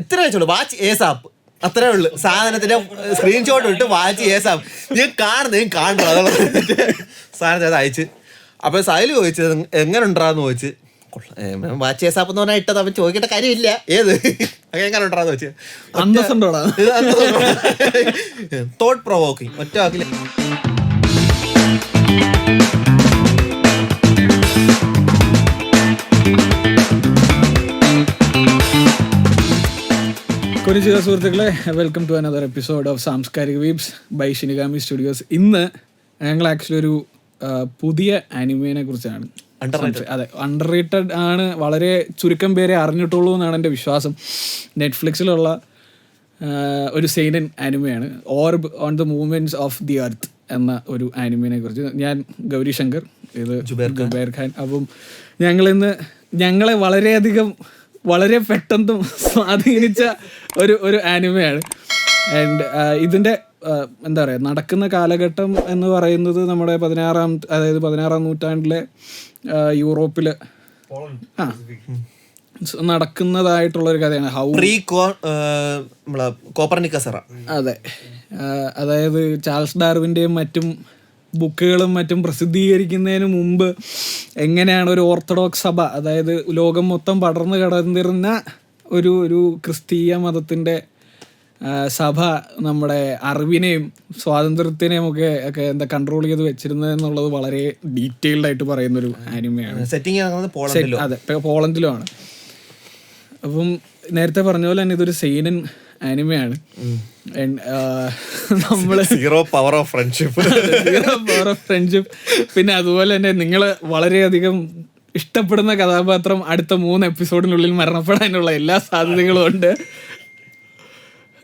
ഇത്ര വെച്ചോളൂ, വാച്ച് ഏസാപ്പ്, അത്രേ ഉള്ളു. സാധനത്തിന്റെ സ്ക്രീൻഷോട്ട് ഇട്ട് വാച്ച് ഏസാപ്പ്, നീ കാണണോ അതുള്ള സാധനത്തെ അത് അയച്ച്. അപ്പൊ സൈല് ചോദിച്ചത് എങ്ങനെ ഉണ്ടാന്ന് ചോദിച്ച്, വാച്ച് ഏസാപ്പ് എന്ന് പറഞ്ഞാൽ ഇട്ടത്. അവൻ ചോദിക്കേണ്ട കാര്യമില്ല, ഏത് എങ്ങനെ ഉണ്ടാന്ന് ചോദിച്ചു. തോട്ട് പ്രൊവോക്കിങ് ഒറ്റ വാക്കില്. കൊനിച്ചിക സുഹൃത്തുക്കളെ, welcome to another episode of സാംസ്കാരിക വീബ്സ് ബൈ ഷിനിഗാമി സ്റ്റുഡിയോസ്. ഇന്ന് ഞങ്ങൾ ആക്ച്വലി ഒരു പുതിയ ആനിമേനെ കുറിച്ചാണ്. അതെ, അണ്ടർ റേറ്റഡ് ആണ്, വളരെ ചുരുക്കം പേരെ അറിഞ്ഞിട്ടുള്ളൂ എന്നാണ് എൻ്റെ വിശ്വാസം. നെറ്റ്ഫ്ലിക്സിലുള്ള ഒരു സെയിനൻ ആനിമയാണ് Orb On the Movements of the Earth എന്ന ഒരു ആനിമേനെ കുറിച്ച്. ഞാൻ ഗൗരി ശങ്കർ, ഇത് ജുബൈർ ഖാൻ. അപ്പം ഞങ്ങളെ വളരെ പെട്ടെന്ന് സ്വാധീനിച്ച ഒരു ആനിമയാണ്. ആൻഡ് ഇതിൻ്റെ എന്താ പറയുക, നടക്കുന്ന കാലഘട്ടം എന്ന് പറയുന്നത് നമ്മുടെ 16ാം നൂറ്റാണ്ടിലെ യൂറോപ്പിൽ നടക്കുന്നതായിട്ടുള്ളൊരു കഥയാണ്. അതെ, അതായത് ചാൾസ് ഡാർവിൻ്റെയും മറ്റും ബുക്കുകളും മറ്റും പ്രസിദ്ധീകരിക്കുന്നതിന് മുമ്പ് എങ്ങനെയാണ് ഒരു ഓർത്തഡോക്സ് സഭ, അതായത് ലോകം മൊത്തം പടർന്നു കിടന്നിരുന്ന ഒരു ക്രിസ്തീയ മതത്തിൻ്റെ സഭ നമ്മുടെ അറിവിനെയും സ്വാതന്ത്ര്യത്തിനെയും ഒക്കെ എന്താ കൺട്രോൾ ചെയ്ത് വെച്ചിരുന്നത് എന്നുള്ളത് വളരെ ഡീറ്റെയിൽഡ് ആയിട്ട് പറയുന്നൊരു ആനിമയാണ്. അതെ, പോളണ്ടിലുമാണ്. അപ്പം നേരത്തെ പറഞ്ഞ പോലെ തന്നെ ഇതൊരു സെയിനൻ ആനിമയാണ്. നമ്മള് സീറോ പവർ ഓഫ് ഫ്രണ്ട്ഷിപ്പ്. പിന്നെ അതുപോലെ തന്നെ നിങ്ങൾ വളരെയധികം ഇഷ്ടപ്പെടുന്ന കഥാപാത്രം അടുത്ത 3 എപ്പിസോഡിനുള്ളിൽ മരണപ്പെടാനുള്ള എല്ലാ സാധ്യതകളും ഉണ്ട്.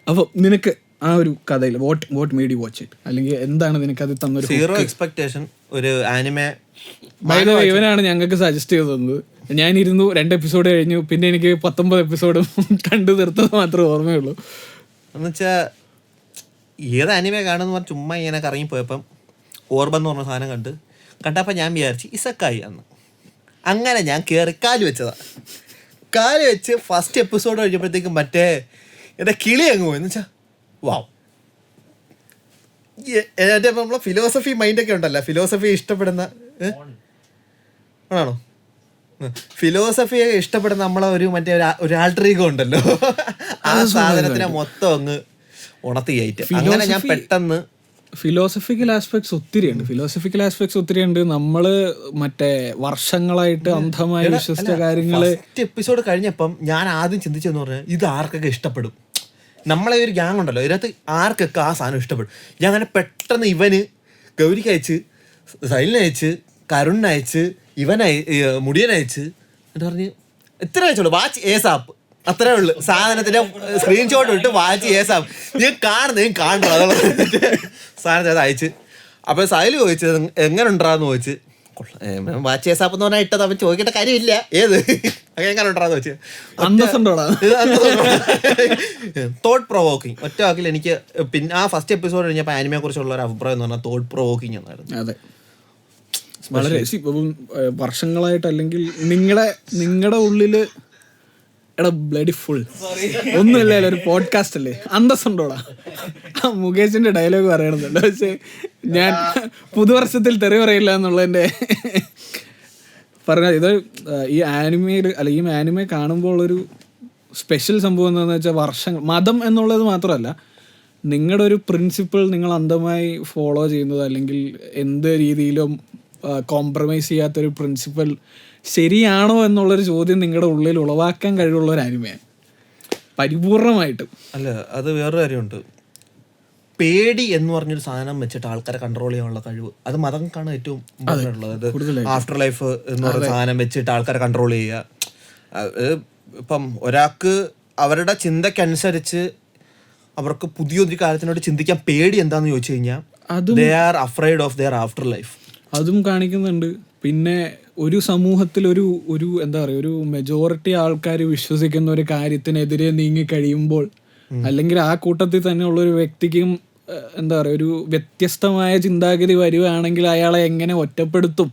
അപ്പോൾ നിനക്ക് ആ ഒരു കഥയിൽ what made you watch it, അല്ലെങ്കിൽ എന്താണ് നിനക്ക് അത് തന്നൊരു സീറോ എക്സ്പെക്ടേഷൻ ഒരു ആനിമേ? ഇവനാണ് ഞങ്ങൾക്ക് സജസ്റ്റ് ചെയ്ത് തന്നത്. ഞാൻ 2 എപ്പിസോഡ് കഴിഞ്ഞു, പിന്നെ എനിക്ക് 19 എപ്പിസോഡും കണ്ടു തീർത്തത് മാത്രമേ ഓർമ്മയുള്ളൂ. എന്നുവെച്ചാൽ ഏത് ആനിമേ കാണുമെന്ന് പറഞ്ഞാൽ ചുമ്മാ ഇങ്ങനെ കറങ്ങിപ്പോയപ്പം ഓർബെന്ന് പറഞ്ഞ സാധനം കണ്ടപ്പോൾ ഞാൻ വിചാരിച്ചു ഇസക്കായി അന്ന്. അങ്ങനെ ഞാൻ കയറി കാല് വെച്ച് ഫസ്റ്റ് എപ്പിസോഡ് കഴിഞ്ഞപ്പോഴത്തേക്കും മറ്റേ എൻ്റെ കിളി അങ്ങ് പോയി. എന്ന് വെച്ചാൽ വാവ്, എൻ്റെ നമ്മളെ ഫിലോസഫി മൈൻഡൊക്കെ ഉണ്ടല്ലോ, ഫിലോസഫി ഇഷ്ടപ്പെടുന്ന ആണോ, ഫിലോസഫിയെ ഇഷ്ടപ്പെടുന്ന നമ്മളെ മറ്റേ ഒരു ആൾട്ടർ ഈഗോ ഉണ്ടല്ലോ, ആ സാധനത്തിനെ മൊത്തം അങ്ങ് ഉണർത്തി കയറ്റി. അങ്ങനെ ഞാൻ പെട്ടെന്ന് ഫിലോസഫിക്കൽ ആസ്പെക്ട്സ് ഒത്തിരിയുണ്ട്. നമ്മള് മറ്റേ വർഷങ്ങളായിട്ട് അന്ധമായി വിശ്വസിച്ച കാര്യങ്ങള് എപ്പിസോഡ് കഴിഞ്ഞപ്പം ഞാൻ ആദ്യം ചിന്തിച്ചെന്ന് പറഞ്ഞാൽ ഇത് ആർക്കൊക്കെ ഇഷ്ടപ്പെടും, നമ്മളെ ഒരു ഗ്യാങ് ഉണ്ടല്ലോ, ഇതിനകത്ത് ആർക്കൊക്കെ ആ സാധനം ഇഷ്ടപ്പെടും. ഞാൻ അങ്ങനെ പെട്ടെന്ന് ഇവന് ഗൗരിക്ക് അയച്ച്, സൈലിനയച്ച്, കരുണിനയച്ച്, മുടിയനയച്ച്, എന്നിട്ട് പറഞ്ഞ് ഇത്ര വെച്ചോളൂ, വാച്ച് ഏസാപ്പ്, അത്രേ ഉള്ളു. സാധനത്തിന്റെ സ്ക്രീൻഷോട്ട് ഇട്ട് വാച്ച് ഏസാപ്പ്, നീ കാണണോ അതുള്ള സാധനത്തെ അത് അയച്ച്. അപ്പൊ സൈല് ചോദിച്ചത് എങ്ങനെ ഉണ്ടാന്ന് ചോദിച്ച്, വാച്ച് ഏസാപ്പ് എന്ന് പറഞ്ഞാൽ ഇട്ടത്. അവൻ ചോദിക്കേണ്ട കാര്യമില്ല, ഏത് എങ്ങനെ ഉണ്ടാന്ന് ചോദിച്ചു. തോട്ട് പ്രൊവോക്കിങ് ഒറ്റ വാക്കിൽ എനിക്ക്. പിന്നെ ആ ഫസ്റ്റ് എപ്പിസോഡ് കഴിഞ്ഞപ്പോൾ ആനിമയെ കുറിച്ചുള്ള ഒരു അഭിപ്രായം എന്ന് പറഞ്ഞാൽ തോട്ട് പ്രൊവോക്കിങ് എന്നായിരുന്നു. അതെ, വളരെ വർഷങ്ങളായിട്ട്, അല്ലെങ്കിൽ നിങ്ങളുടെ ഉള്ളില് ബ്ലഡി ഫുൾ ഒന്നുമില്ല, ഒരു പോഡ്കാസ്റ്റ് അല്ലേ, അന്തസ്സുണ്ടോടാ. ആ മുകേഷിന്റെ ഡയലോഗ് പറയണമെന്നുണ്ട്, പക്ഷെ ഞാൻ പുതുവർഷത്തിൽ തെറി പറയില്ല എന്നുള്ളതിൻ്റെ പറഞ്ഞ ഇത്. ഈ ആനിമേ കാണുമ്പോൾ ഒരു സ്പെഷ്യൽ സംഭവം എന്താണെന്ന് വെച്ചാൽ മതം എന്നുള്ളത് മാത്രമല്ല, നിങ്ങളുടെ ഒരു പ്രിൻസിപ്പിൾ നിങ്ങൾ അന്ധമായി ഫോളോ ചെയ്യുന്നത്, അല്ലെങ്കിൽ എന്ത് രീതിയിലും കോംപ്രമൈസ് ചെയ്യാത്തൊരു പ്രിൻസിപ്പൽ ശരിയാണോ എന്നുള്ളൊരു ചോദ്യം നിങ്ങളുടെ ഉള്ളിൽ ഉളവാക്കാൻ കഴിവുള്ള ഒരു ആനിമയാണ് പരിപൂർണമായിട്ടും. അല്ല, അത് വേറൊരു കാര്യമുണ്ട്. പേടി എന്ന് പറഞ്ഞൊരു സാധനം വെച്ചിട്ട് ആൾക്കാരെ കൺട്രോൾ ചെയ്യാനുള്ള കഴിവ്, അത് മതങ്ങൾക്കാണ് ഏറ്റവും ഉള്ളത്. ആഫ്റ്റർ ലൈഫ് എന്ന് പറയുന്ന സാധനം വെച്ചിട്ട് ആൾക്കാരെ കൺട്രോൾ ചെയ്യുക. ഇപ്പം ഒരാൾക്ക് അവരുടെ ചിന്തക്കനുസരിച്ച് അവർക്ക് പുതിയൊരു കാര്യത്തിനോട് ചിന്തിക്കാൻ പേടി എന്താന്ന് ചോദിച്ചു കഴിഞ്ഞാൽ they are afraid of their after life. അതും കാണിക്കുന്നുണ്ട്. പിന്നെ ഒരു സമൂഹത്തിൽ ഒരു എന്താ പറയുക, ഒരു മെജോറിറ്റി ആൾക്കാർ വിശ്വസിക്കുന്ന ഒരു കാര്യത്തിനെതിരെ നീങ്ങി കഴിയുമ്പോൾ, അല്ലെങ്കിൽ ആ കൂട്ടത്തിൽ തന്നെയുള്ള ഒരു വ്യക്തിക്കും എന്താ പറയുക, ഒരു വ്യത്യസ്തമായ ചിന്താഗതി വരികയാണെങ്കിൽ അയാളെ എങ്ങനെ ഒറ്റപ്പെടുത്തും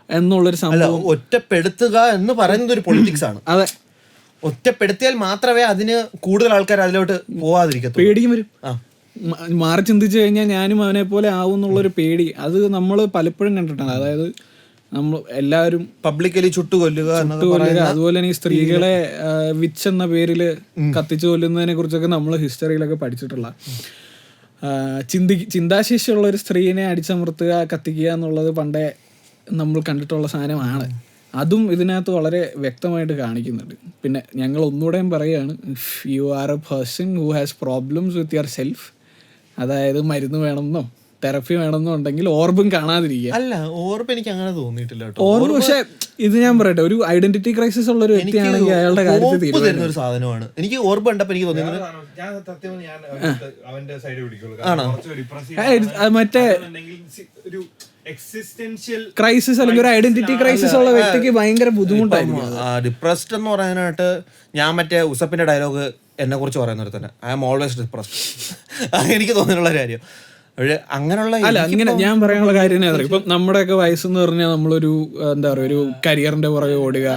എന്നുള്ളൊരു സംഭവം. ഒറ്റപ്പെടുത്തുക എന്ന് പറയുന്നത് ഒരു പൊളിറ്റിക്സ് ആണ്. അതെ, ഒറ്റപ്പെടുത്തിയാൽ മാത്രമേ അതിന് കൂടുതൽ ആൾക്കാർ അതിലോട്ട് പോവാതിരിക്കത്തുള്ളൂ. പേടിയും വരും. മാറി ചിന്തിച്ചു കഴിഞ്ഞാൽ ഞാനും അവനെ പോലെ ആവും എന്നുള്ളൊരു പേടി അത് നമ്മൾ പലപ്പോഴും കണ്ടിട്ടുണ്ട്. അതായത് നമ്മൾ എല്ലാവരും പബ്ലിക്കലി ചുട്ടുകൊല്ലുക, അതുപോലെ തന്നെ ഈ സ്ത്രീകളെ വിച്ച് എന്ന പേരിൽ കത്തിച്ചു കൊല്ലുന്നതിനെ കുറിച്ചൊക്കെ നമ്മൾ ഹിസ്റ്ററിയിലൊക്കെ പഠിച്ചിട്ടുള്ള ചിന്താശേഷിയുള്ള ഒരു സ്ത്രീനെ അടിച്ചമർത്തുക, കത്തിക്കുക എന്നുള്ളത് പണ്ടേ നമ്മൾ കണ്ടിട്ടുള്ള സാധനമാണ്. അതും ഇതിനകത്ത് വളരെ വ്യക്തമായിട്ട് കാണിക്കുന്നുണ്ട്. പിന്നെ ഞങ്ങൾ ഒന്നുകൂടെയും പറയുകയാണ്, if you R A person who has problems with your self, അതായത് മരുന്ന് വേണമെന്നോ തെറപ്പി വേണമെന്നോ ഉണ്ടെങ്കിൽ ഓർബും കാണാതിരിക്കുക. അല്ല, ഓർബ് എനിക്ക് അങ്ങനെ തോന്നിയിട്ടില്ല. ഓർബ് പക്ഷെ ഇത് ഞാൻ പറയട്ടെ, ഒരു ഐഡന്റിറ്റി ക്രൈസിസ് ഉള്ള ഒരു വ്യക്തിയാണെങ്കിൽ അയാളുടെ കാര്യത്തിൽ തരുന്ന ഒരു സാധനമാണ്. എനിക്ക് ഓർബ് കണ്ടപ്പോൾ എനിക്ക് തോന്നിയത് മറ്റേ ക്രൈസിസ് അല്ലെങ്കിൽ ഒരു ഐഡന്റിറ്റി ക്രൈസിസ് ഉള്ള വ്യക്തിക്ക് ഭയങ്കര ബുദ്ധിമുട്ടായിരിക്കും. ഡിപ്രസ്ഡ് എന്ന് പറയാനായിട്ട് ഞാൻ മറ്റേ ഉസപ്പിന്റെ ഡയലോഗ് എന്നെ കുറിച്ച് പറയുന്നത് തന്നെ, ഐ ആം ഓൾവേസ് ഡിപ്രസ്ഡ്. എനിക്ക് തോന്നിയിട്ടുള്ള കാര്യം അങ്ങനെയുള്ള അല്ല, അങ്ങനെ ഞാൻ പറയാനുള്ള കാര്യം അറിയാം. ഇപ്പം നമ്മുടെയൊക്കെ വയസ്സെന്ന് പറഞ്ഞാൽ നമ്മളൊരു എന്താ പറയുക, ഒരു കരിയറിന്റെ പുറകെ ഓടുക.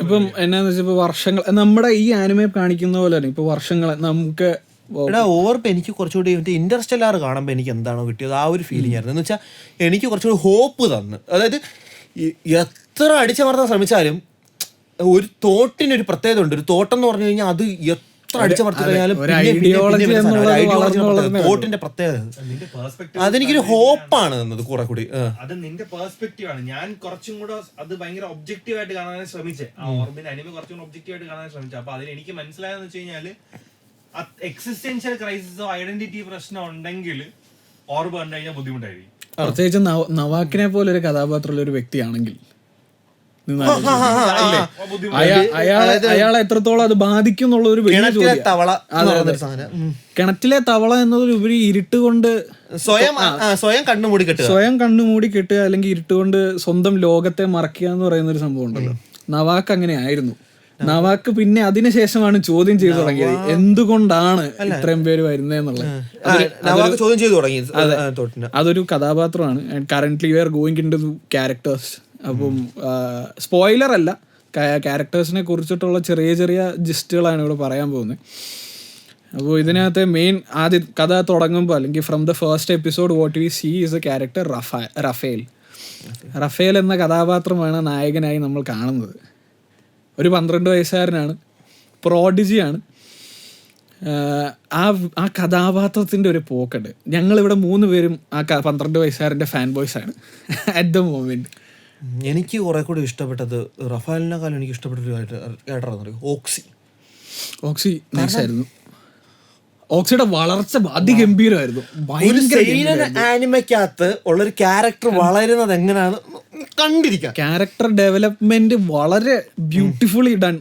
ഇപ്പം എന്നാന്ന് വെച്ചാൽ വർഷങ്ങൾ നമ്മുടെ ഈ ആനിമേ കാണിക്കുന്ന പോലെ തന്നെ ഇപ്പൊ വർഷങ്ങൾ നമുക്ക് ഓർപ്പ് എനിക്ക് കുറച്ചുകൂടി ഇന്റർസ്റ്റെല്ലാർ കാണുമ്പോൾ എനിക്ക് എന്താണോ കിട്ടിയത് ആ ഒരു ഫീലിംഗ് ആയിരുന്നു. എന്ന് വെച്ചാൽ എനിക്ക് കുറച്ചുകൂടി ഹോപ്പ് തന്നു. അതായത് എത്ര അടിച്ചമർത്താൻ ശ്രമിച്ചാലും ഒരു തോട്ടിനൊരു പ്രത്യേകത ഉണ്ട്. ഒരു തോട്ടം എന്ന് പറഞ്ഞു കഴിഞ്ഞാൽ അത് എത്ര അടിച്ചമർത്തി കഴിഞ്ഞാലും തോട്ടിന്റെ പ്രത്യേകത അതെനിക്കൊരു ഹോപ്പാണ് തന്നത് കുറെ കൂടി. അത് നിന്റെ പെർസ്പെക്റ്റീവ് ആണ്. ഞാൻ കുറച്ചും കൂടെ അത് ഭയങ്കര ഒബ്ജക്റ്റീവ് ആയിട്ട് കാണാൻ ശ്രമിച്ചേ. ആ ഓർബിന്റെ അനിമ കുറച്ചും കൂടെ ഒബ്ജക്റ്റീവ് ആയിട്ട് കാണാൻ ശ്രമിച്ചു. അപ്പൊ അതിൽ എനിക്ക് മനസ്സിലായെന്ന് വെച്ച് കഴിഞ്ഞാല് എക്സിസ്റ്റൻഷ്യൽ ക്രൈസിസോ ഐഡന്റിറ്റി പ്രശ്നം ഉണ്ടെങ്കിൽ ഓർബ് കണ്ടു കഴിഞ്ഞാൽ ബുദ്ധിമുട്ടായിരിക്കും. പ്രത്യേകിച്ച് നവാക്കിനെ പോലെ ഒരു കഥാപാത്രമുള്ള ഒരു വ്യക്തിയാണെങ്കിൽ അയാളെ എത്രത്തോളം അത് ബാധിക്കും എന്നുള്ള ഒരു വലിയ ചോദ്യം. കിണറ്റിലെ തവള എന്നതിലുപരി ഇരുട്ട് കൊണ്ട് സ്വയം കണ്ണുമൂടി കെട്ടുക അല്ലെങ്കിൽ ഇരുട്ടുകൊണ്ട് സ്വന്തം ലോകത്തെ മറക്കുക എന്ന് പറയുന്ന ഒരു സംഭവം ഉണ്ടല്ലോ. നവാക്ക് അങ്ങനെ ആയിരുന്നു. നവാക്ക് പിന്നെ അതിനുശേഷമാണ് ചോദ്യം ചെയ്തു തുടങ്ങിയത്, എന്തുകൊണ്ടാണ് ഇത്രയും പേര് വരുന്നതെന്നുള്ളത്. അതൊരു കഥാപാത്രമാണ്. Currently we are going into characters. അപ്പം സ്പോയിലർ അല്ല, ക്യാരക്ടേഴ്സിനെ കുറിച്ചിട്ടുള്ള ചെറിയ ചെറിയ ജിസ്റ്റുകളാണ് ഇവിടെ പറയാൻ പോകുന്നത്. അപ്പോൾ ഇതിനകത്ത് മെയിൻ ആദ്യം കഥ തുടങ്ങുമ്പോൾ അല്ലെങ്കിൽ from the first episode what we see is a character Raphael. Raphael എന്ന കഥാപാത്രമാണ് നായകനായി നമ്മൾ കാണുന്നത്. ഒരു 12 വയസ്സുകാരനാണ്, പ്രോഡിജിയാണ്. ആ കഥാപാത്രത്തിൻ്റെ ഒരു പോക്കുണ്ട്. ഞങ്ങളിവിടെ 3 പേരും ആ 12 വയസ്സുകാരൻ്റെ ഫാൻ ബോയ്സ് ആണ് അറ്റ് ദ മൊമെന്റ്. എനിക്ക് കുറെ കൂടി ഇഷ്ടപ്പെട്ടത് റഫാലിനെക്കാളും എനിക്ക് ഇഷ്ടപ്പെട്ടൊരു ക്യാരക്ടറാണ് ഓക്സി. നൈസായിരുന്നു. ഓക്സിയുടെ വളർച്ച അതിഗംഭീരമായിരുന്നു. ആനിമയ്ക്കകത്ത് ഉള്ളൊരു ക്യാരക്ടർ വളരുന്നത് എങ്ങനെയാണ് കണ്ടിരിക്കാം. ക്യാരക്ടർ ഡെവലപ്മെന്റ് വളരെ ബ്യൂട്ടിഫുള്ളി ഡൺ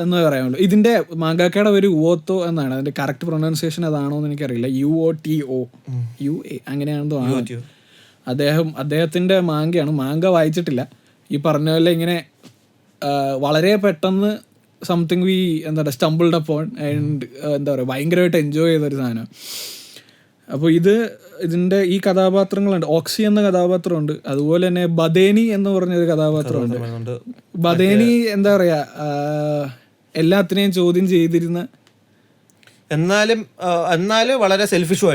എന്ന് പറയാനുള്ളൂ. ഇതിന്റെ മാങ്കാക്കയുടെ ഒരു ഉവോത്തോ എന്നാണ് അതിന്റെ കറക്റ്റ് പ്രൊനൗൺസിയേഷൻ, അതാണോ എന്ന് എനിക്കറിയില്ല. UOTO അങ്ങനെയാണെന്നോ ആണ്. അദ്ദേഹത്തിന്റെ മാങ്കയാണ്. മാങ്ക വായിച്ചിട്ടില്ല. ഈ പറഞ്ഞ പോലെ ഇങ്ങനെ വളരെ പെട്ടെന്ന് something we stumbled upon and എന്താ പറയുക ഭയങ്കരമായിട്ട് എൻജോയ് ചെയ്തൊരു സാധനം. അപ്പോൾ ഇതിൻ്റെ ഈ കഥാപാത്രങ്ങളുണ്ട്. ഓക്സി എന്ന കഥാപാത്രമുണ്ട്, അതുപോലെ തന്നെ ബദേനി എന്ന് പറഞ്ഞൊരു കഥാപാത്രമുണ്ട്. ബദേനി എന്താ പറയുക എല്ലാത്തിനെയും ചോദ്യം ചെയ്തിരുന്ന, എന്നാലും വളരെ സെൽഫിഷ്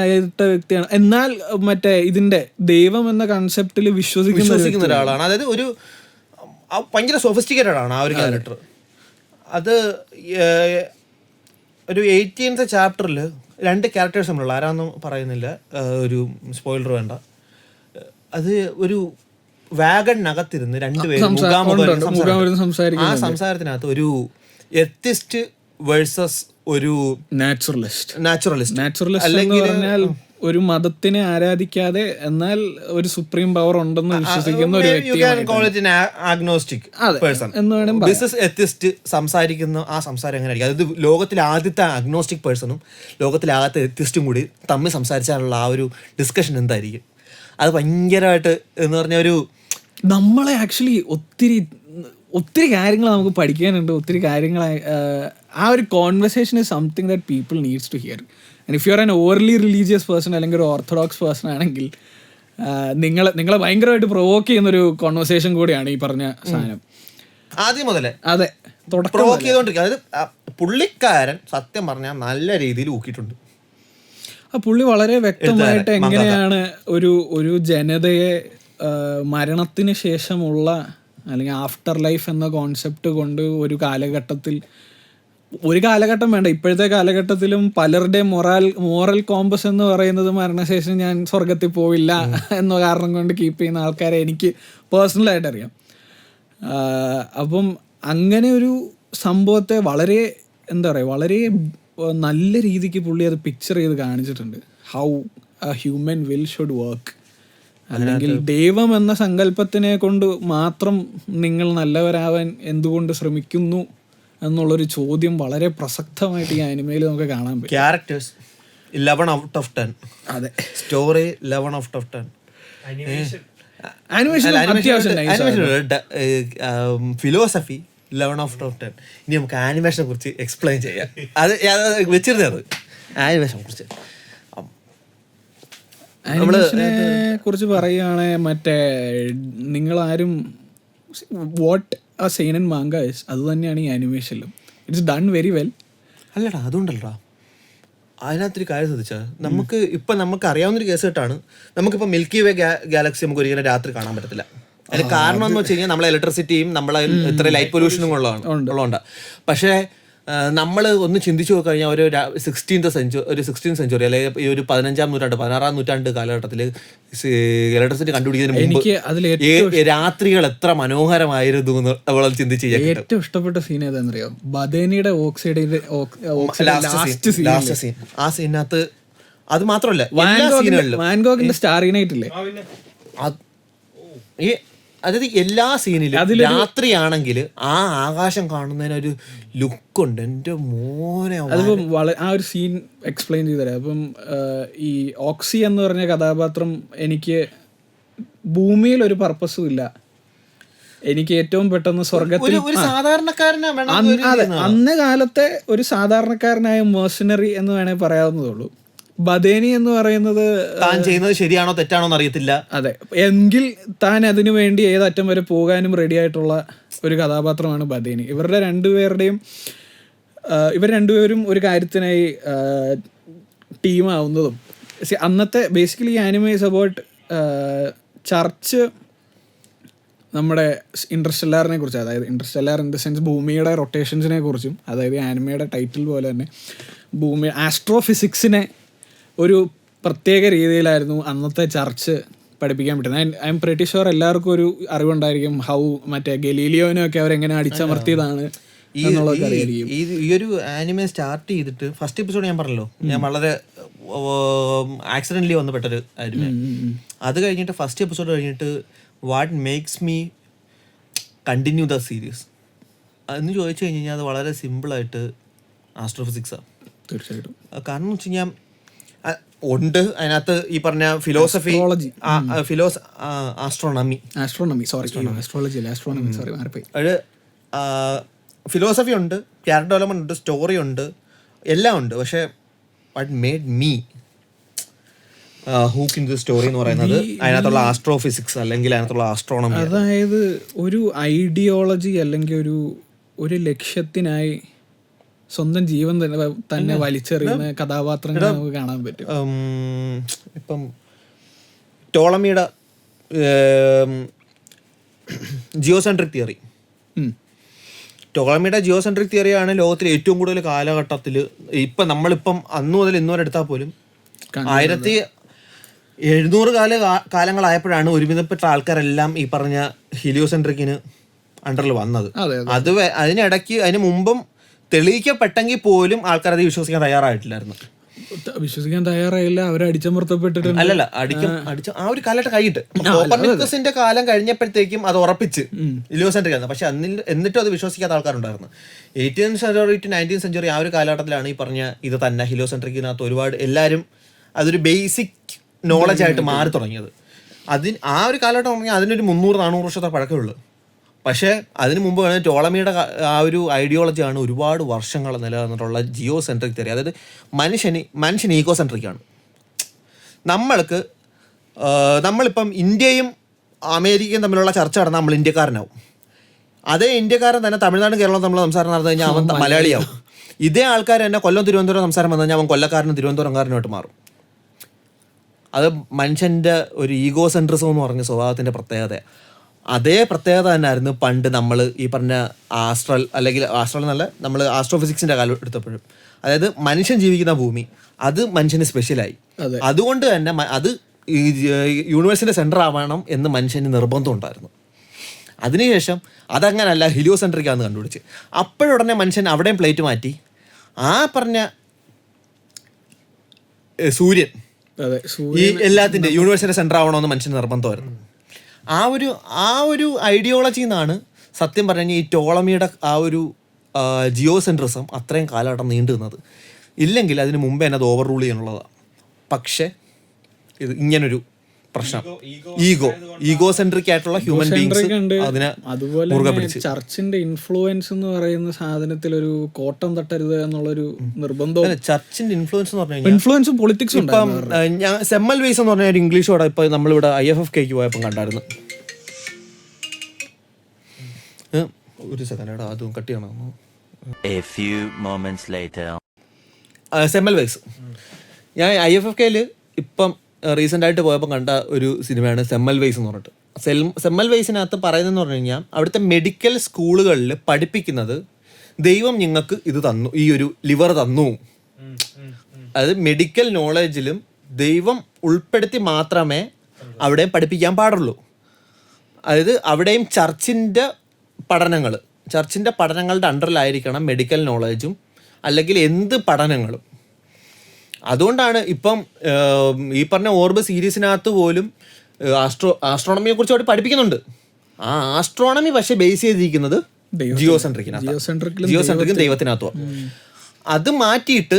ആയിട്ട് വ്യക്തിയാണ്. എന്നാൽ മറ്റേ ഇതിന്റെ ദൈവം എന്ന കൺസെപ്റ്റിൽ വിശ്വസിക്കുന്ന ഒരാളാണ്. അതായത് ഒരു ഭയങ്കര സൊഫിസ്റ്റിക്കേറ്റഡ് ആണ് ആ ഒരു ക്യാരക്ടർ. അത് ഒരു 18th ചാപ്റ്ററിൽ 2 ക്യാരക്ടേഴ്സ് നമ്മളുള്ള, ആരാന്നും പറയുന്നില്ല, ഒരു സ്പോയിലർ വേണ്ട. അത് ഒരു വാഗണിനകത്തിരുന്ന് 2 പേരും ആ സംസാരത്തിനകത്ത് ഒരു എത്തിസ്റ്റ് വേഴ്സസ് ഒരു നാച്ചുറലിസ്റ്റ് എന്ന് പറഞ്ഞാൽ ഒരു മതത്തിനെ ആരാധിക്കാതെ എന്നാൽ ഒരു സുപ്രീം പവർ ഉണ്ടെന്ന് വിശ്വസിക്കുന്ന ഒരു വ്യക്തി സംസാരിക്കുന്ന ആ സംസാരം എങ്ങനെയായിരിക്കും? അതായത് ലോകത്തിലെ ആദ്യത്തെ അഗ്നോസ്റ്റിക് പേഴ്സണും ലോകത്തിലെ ആദ്യത്തെ എത്തിസ്റ്റും കൂടി തമ്മിൽ സംസാരിച്ചാലുള്ള ആ ഒരു ഡിസ്കഷൻ എന്തായിരിക്കും? അത് ഭയങ്കരമായിട്ട് എന്ന് പറഞ്ഞ ഒരു നമ്മളെ ആക്ച്വലി ഒത്തിരി കാര്യങ്ങൾ നമുക്ക് പഠിക്കാനുണ്ട്. ഒത്തിരി കാര്യങ്ങൾ ആ ഒരു conversation is something that people needs to hear. If you are an overly religious person അല്ലെങ്കിൽ ഒരു ഓർത്തഡോക്സ് പേഴ്സൺ ആണെങ്കിൽ നിങ്ങളെ ഭയങ്കരമായിട്ട് പ്രൊവോക്ക് ചെയ്യുന്നൊരു കോൺവെർസേഷൻ കൂടിയാണ് ഈ പറഞ്ഞ സാധനം. ആദ്യം മുതലേ അതെ, പ്രൊവോക്ക് ചെയ്തോണ്ടിരിക്കുക. അതായത് പുള്ളിക്കാരൻ സത്യം പറഞ്ഞാൽ നല്ല രീതിയിൽ ഊക്കിയിട്ടുണ്ട്. ആ പുള്ളി വളരെ വ്യക്തമായിട്ട് എങ്ങനെയാണ് ഒരു ജനതയെ മരണത്തിന് ശേഷമുള്ള അല്ലെങ്കിൽ ആഫ്റ്റർ ലൈഫ് എന്ന കോൺസെപ്റ്റ് കൊണ്ട് ഒരു കാലഘട്ടം വേണ്ട, ഇപ്പോഴത്തെ കാലഘട്ടത്തിലും പലരുടെ മോറൽ കോമ്പസ് എന്ന് പറയുന്നത് മരണശേഷം ഞാൻ സ്വർഗത്തിൽ പോവില്ല എന്ന കാരണം കൊണ്ട് കീപ്പ് ചെയ്യുന്ന ആൾക്കാരെ എനിക്ക് പേഴ്സണലായിട്ട് അറിയാം. അപ്പം അങ്ങനെ ഒരു സംഭവത്തെ വളരെ വളരെ നല്ല രീതിക്ക് പുള്ളി അത് പിക്ചർ ചെയ്ത് കാണിച്ചിട്ടുണ്ട്. How A human will should work. അല്ലെങ്കിൽ ദൈവം എന്ന സങ്കല്പത്തിനെ കൊണ്ട് മാത്രം നിങ്ങൾ നല്ലവരാവാൻ എന്തുകൊണ്ട് ശ്രമിക്കുന്നു എന്നുള്ളൊരു ചോദ്യം വളരെ പ്രസക്തമായിട്ട് ഈ ആനിമയിൽ നമുക്ക് കാണാൻ പറ്റും. Characters 11 out of 10. അതെ, story 11 out of 10. Animation philosophy 11 out of 10. ഇനി നമുക്ക് ആനിമേഷനെ കുറിച്ച് എക്സ്പ്ലെയിൻ ചെയ്യാം. അത് വെച്ചിരുന്നത് ആനിമേഷനെ കുറിച്ച്. ആനിമേഷനെ കുറിച്ച് പറയുകയാണെങ്കിൽ മറ്റേ നിങ്ങളാരും വാട്ട് ആ സെയിനൻ മാങ്ക ഇസ് അത് തന്നെയാണ് ഈ ആനിമേഷനിലും. It's done very well. അല്ലടാ, അതുകൊണ്ടല്ലടാ അതിനകത്തൊരു കാര്യം ശ്രദ്ധിച്ചാൽ നമുക്ക് അറിയാവുന്നൊരു കേസ് കേട്ടാണ്. നമുക്കിപ്പോൾ മിൽക്കി വേ ഗാലക്സി നമുക്ക് ഒരിക്കലും രാത്രി കാണാൻ പറ്റത്തില്ല. അതിന് കാരണം എന്ന് വെച്ച് കഴിഞ്ഞാൽ നമ്മളെ ഇലക്ട്രിസിറ്റിയും നമ്മളെ ഇത്ര ലൈറ്റ് പൊല്യൂഷനും ഉള്ളതുകൊണ്ടാണ്. പക്ഷേ നമ്മൾ ഒന്ന് ചിന്തിച്ചു നോക്കി കഴിഞ്ഞാൽ ഒരു 16th സെഞ്ചുറി അല്ലെങ്കിൽ ഈ ഒരു 15ാം നൂറ്റാണ്ട് 16ാം നൂറ്റാണ്ട് കാലഘട്ടത്തിൽ ഇലക്ട്രിസിറ്റി കണ്ടുപിടിക്കുന്നതിന് മുമ്പ് രാത്രികൾ എത്ര മനോഹരമായിരുന്നു എന്ന് നമ്മൾ ചിന്തിച്ച് ഏറ്റവും ഇഷ്ടപ്പെട്ട സീൻ ഏതാണെന്നറിയോ? ബദേനിയുടെ ലാസ്റ്റ് സീൻ. ആ സീനകത്ത് അത് മാത്രമല്ല വാൻഗോഗിന്റെ സ്റ്റാറി നൈറ്റ് ഇല്ലേ, അതായത് എല്ലാ സീനിലും രാത്രിയാണെങ്കിൽ ആ ആകാശം കാണുന്നതിനൊരു ലുക്കുണ്ട്. എൻ്റെ മോനെ, അതിപ്പം ആ ഒരു സീൻ എക്സ്പ്ലെയിൻ ചെയ്തു തരാം. അപ്പം ഈ ഓക്സി എന്ന് പറഞ്ഞ കഥാപാത്രം എനിക്ക് ഭൂമിയിൽ ഒരു പർപ്പസും ഇല്ല, എനിക്ക് ഏറ്റവും പെട്ടെന്ന് സ്വർഗത്തിൽ അന്ന് കാലത്തെ ഒരു സാധാരണക്കാരനായ മേഴ്സണറി എന്ന് വേണേൽ പറയാവുന്നതുള്ളൂ. ബദേനി എന്ന് പറയുന്നത് താൻ ചെയ്യുന്നത് ശരിയാണോ തെറ്റാണോ എന്ന് അറിയത്തില്ല. അതെ, എങ്കിൽ താൻ അതിനു വേണ്ടി ഏതറ്റം വരെ പോകാനും റെഡി ആയിട്ടുള്ള ഒരു കഥാപാത്രമാണ് ബദേനി. ഇവർ രണ്ടുപേരും ഒരു കാര്യത്തിനായി ടീമാവുന്നതും അന്നത്തെ basically anime is about church നമ്മുടെ ഇൻറ്റർസ്റ്റെല്ലാറിനെ കുറിച്ച്, അതായത് ഇൻറ്റർസ്റ്റെല്ലാർ ഇൻ ദ സെൻസ് ഭൂമിയുടെ റൊട്ടേഷൻസിനെ കുറിച്ചും, അതായത് ആനിമയുടെ ടൈറ്റിൽ പോലെ തന്നെ ഭൂമി ആസ്ട്രോഫിസിക്സിനെ ഒരു പ്രത്യേക രീതിയിലായിരുന്നു അന്നത്തെ ചർച്ച് പഠിപ്പിക്കാൻ പറ്റുന്നത്. ഐ എം പ്രിറ്റി ഷുവർ എല്ലാവർക്കും ഒരു അറിവുണ്ടായിരിക്കും ഹൗ മറ്റേ ഗലീലിയോനൊക്കെ അവരെങ്ങനെ അടിച്ചമർത്തിയതാണ് എന്നുള്ളതൊക്കെ അറിയായിരിക്കും. ഈ ഒരു ആനിമേ സ്റ്റാർട്ട് ചെയ്തിട്ട് ഫസ്റ്റ് എപ്പിസോഡ് ഞാൻ പറഞ്ഞല്ലോ, ഞാൻ വളരെ ആക്സിഡന്റലി വന്ന് പെട്ടൊരു ആനിമേ. അത് കഴിഞ്ഞിട്ട് ഫസ്റ്റ് എപ്പിസോഡ് കഴിഞ്ഞിട്ട് what makes me continue the series എന്ന് ചോദിച്ചു കഴിഞ്ഞാൽ അത് വളരെ സിമ്പിളായിട്ട് ആസ്ട്രോഫിസിക്സാണ്. തീർച്ചയായിട്ടും. കാരണം എന്ന് വെച്ച് കഴിഞ്ഞാൽ ഉണ്ട് അതിനകത്ത് ഈ പറഞ്ഞ ഫിലോസഫി, ആസ്ട്രോണമി ഫിലോസഫി ഉണ്ട്, ക്യാരക്ടർ ഡെവലപ്മെന്റ് ഉണ്ട്, സ്റ്റോറി ഉണ്ട്, എല്ലാം ഉണ്ട്. പക്ഷെ what made me hook in the story എന്ന് പറയുന്നത് അതിനകത്തുള്ള ആസ്ട്രോഫിസിക്സ് അല്ലെങ്കിൽ അതിനകത്തുള്ള ആസ്ട്രോണമി. അതായത് ഒരു ഐഡിയോളജി അല്ലെങ്കിൽ ഒരു ലക്ഷ്യത്തിനായി സ്വന്തം ജീവൻ തന്നെ വലിച്ചെറിയുന്ന കഥാപാത്രങ്ങൾ നമുക്ക് കാണാൻ പറ്റും. ഇപ്പം ടോളമിയുടെ ജിയോസെൻട്രിക് തിയറി, ടോളമിയുടെ ജിയോസെൻട്രിക് തിയറിയാണ് ലോകത്തിലെ ഏറ്റവും കൂടുതൽ കാലഘട്ടത്തിൽ ഇപ്പം നമ്മളിപ്പം അന്ന് മുതൽ ഇന്ന് വരെ എടുത്താൽ പോലും 1700 കാലങ്ങളായപ്പോഴാണ് ഒരുവിധപ്പെട്ട ആൾക്കാരെല്ലാം ഈ പറഞ്ഞ ഹീലിയോസെൻട്രിക്കിന് അണ്ടറിൽ വന്നത്. അതിനിടയ്ക്ക് അതിന് മുമ്പും തെളിയിക്കപ്പെട്ടെങ്കിൽ പോലും ആൾക്കാർ അത് വിശ്വസിക്കാൻ തയ്യാറായിട്ടില്ലായിരുന്നു. വിശ്വസിക്കാൻ തയ്യാറായില്ല, അവരെ അടിച്ചമർത്തപ്പെട്ടിട്ടുണ്ട്. അല്ലല്ല, ആ ഒരു കാലഘട്ടം കഴിഞ്ഞിട്ട് കോപ്പർനിക്കസിന്റെ കാലം കഴിഞ്ഞപ്പോഴത്തേക്കും അത് ഉറപ്പിച്ച് ഹീലിയോസെൻട്രിക് ആയിരുന്നു. പക്ഷെ എന്നിട്ടും അത് വിശ്വസിക്കാത്ത ആൾക്കാരുണ്ടായിരുന്നു. 18th century to 19th century ആ ഒരു കാലഘട്ടത്തിലാണ് ഈ പറഞ്ഞ ഇത് തന്നെ ഹീലിയോസെൻട്രിക്കിനകത്ത് ഒരുപാട് എല്ലാവരും അതൊരു ബേസിക് നോളജ് ആയിട്ട് മാറി തുടങ്ങിയത്. ആ ഒരു കാലഘട്ടം പറഞ്ഞാൽ അതിനൊരു 300-400 വർഷത്തെ പഴക്കമുള്ളൂ. പക്ഷേ അതിന് മുമ്പ് വേണമെങ്കിൽ ടോളമിയുടെ ആ ഒരു ഐഡിയോളജിയാണ് ഒരുപാട് വർഷങ്ങൾ നിലനിന്നിട്ടുള്ള ജിയോ സെൻട്രിക് തിയറി. അതായത് മനുഷ്യൻ ഈഗോ സെൻട്രിക്കാണ്. നമ്മളിപ്പം ഇന്ത്യയും അമേരിക്കയും തമ്മിലുള്ള ചർച്ച നടന്നാൽ നമ്മൾ ഇന്ത്യക്കാരനാവും. അതേ ഇന്ത്യക്കാരൻ തന്നെ തമിഴ്നാടും കേരളവും തമ്മിലുള്ള സംസാരം നടന്നു കഴിഞ്ഞാൽ അവൻ മലയാളിയാവും. ഇതേ ആൾക്കാർ തന്നെ കൊല്ലം തിരുവനന്തപുരം സംസാരം വന്നു കഴിഞ്ഞാൽ അവൻ കൊല്ലക്കാരനും തിരുവനന്തപുരംകാരനുമായിട്ട് മാറും. അത് മനുഷ്യൻ്റെ ഒരു ഈഗോ സെൻട്രിസം എന്ന് പറഞ്ഞ സ്വഭാവത്തിൻ്റെ പ്രത്യേകത. അതേ പ്രത്യേകത തന്നെയായിരുന്നു പണ്ട് നമ്മൾ ഈ പറഞ്ഞ ആസ്ട്രൽ എന്നല്ല, നമ്മൾ ആസ്ട്രോഫിസിക്സിൻ്റെ കാലം എടുത്തപ്പോഴും. അതായത് മനുഷ്യൻ ജീവിക്കുന്ന ഭൂമി അത് മനുഷ്യന് സ്പെഷ്യലായി. അതുകൊണ്ട് തന്നെ അത് യൂണിവേഴ്സിൻ്റെ സെൻറ്റർ ആവണം എന്ന് മനുഷ്യന് നിർബന്ധം ഉണ്ടായിരുന്നു. അതിനുശേഷം അതങ്ങനല്ല, ഹീലിയോസെൻട്രിക്കാന്ന് കണ്ടുപിടിച്ച് അപ്പോഴുടനെ മനുഷ്യൻ അവിടെയും പ്ലേറ്റ് മാറ്റി ആ പറഞ്ഞ സൂര്യൻ ഈ എല്ലാത്തിൻ്റെ യൂണിവേഴ്സിൻ്റെ സെൻറ്റർ ആവണമെന്ന് മനുഷ്യന് നിർബന്ധമായിരുന്നു. ആ ഒരു ഐഡിയോളജിയിൽ നിന്നാണ് സത്യം പറഞ്ഞാൽ ഈ ടോളമിയുടെ ആ ഒരു ജിയോ സെൻട്രിസം അത്രയും കാലഘട്ടം നീണ്ടു നിന്നത്. ഇല്ലെങ്കിൽ അതിന് മുമ്പേ തന്നെ അത് ഓവർ റൂൾ ചെയ്യാനുള്ളതാണ്. പക്ഷേ ഇത് ഇങ്ങനൊരു പ്രശ്നം, ഈഗോ സെൻട്രിക് ആയിട്ടുള്ള ഹ്യൂമൻ ബീങ്സ് അതിനെ മുറുകെ പിടിച്ച്. ചർച്ചിന്റെ ഇൻഫ്ലുവൻസ് എന്ന് പറയുന്ന സാധനത്തിൽ ഒരു കോട്ടം തട്ടരുത് എന്നുള്ളൊരു നിർബന്ധം. ചർച്ചിന്റെ ഇൻഫ്ലുവൻസ് എന്ന് പറഞ്ഞു ഇൻഫ്ലുവൻസും പൊളിറ്റിക്സും. ഇപ്പം ഞാൻ സെമ്മൽ വെയ്സ് എന്ന് പറഞ്ഞ ഒരു ഇംഗ്ലീഷ് വേർഡ് ഇപ്പൊ നമ്മളിവിടെ IFFKക്ക് പോയപ്പോൾ കണ്ടായിരുന്നു. ഒരു സെക്കൻഡ് അതും കട്ട് ചെയ്യണം. സെമ്മൽ വെയ്സ് ഞാൻ IFFKയിൽ ഇപ്പം റീസെൻ്റ് ആയിട്ട് പോയപ്പോൾ കണ്ട ഒരു സിനിമയാണ് സെമ്മൽ വെയ്സ് എന്ന് പറഞ്ഞിട്ട്. സെമ്മൽ വെയ്സിനകത്ത് പറയുന്നതെന്ന് പറഞ്ഞു കഴിഞ്ഞാൽ അവിടുത്തെ മെഡിക്കൽ സ്കൂളുകളിൽ പഠിപ്പിക്കുന്നത് ദൈവം നിങ്ങൾക്ക് ഇത് തന്നു, ഈ ഒരു ലിവർ തന്നു. അതായത് മെഡിക്കൽ നോളജിലും ദൈവം ഉൾപ്പെടുത്തി മാത്രമേ അവിടെയും പഠിപ്പിക്കാൻ പാടുള്ളൂ. അതായത് അവിടെയും ചർച്ചിൻ്റെ പഠനങ്ങളുടെ അണ്ടറിലായിരിക്കണം മെഡിക്കൽ നോളജും അല്ലെങ്കിൽ എന്ത് പഠനങ്ങളും. അതുകൊണ്ടാണ് ഇപ്പം ഈ പറഞ്ഞ ഓർബ് സീരീസിനകത്ത് പോലും ആസ്ട്രോണമിയെ കുറിച്ച് അവിടെ പഠിപ്പിക്കുന്നുണ്ട്. ആ ആസ്ട്രോണമി പക്ഷെ ബേസ് ചെയ്തിരിക്കുന്നത് ജിയോ സെൻട്രിക്കും ദൈവത്തിനകത്തും. അത് മാറ്റിയിട്ട്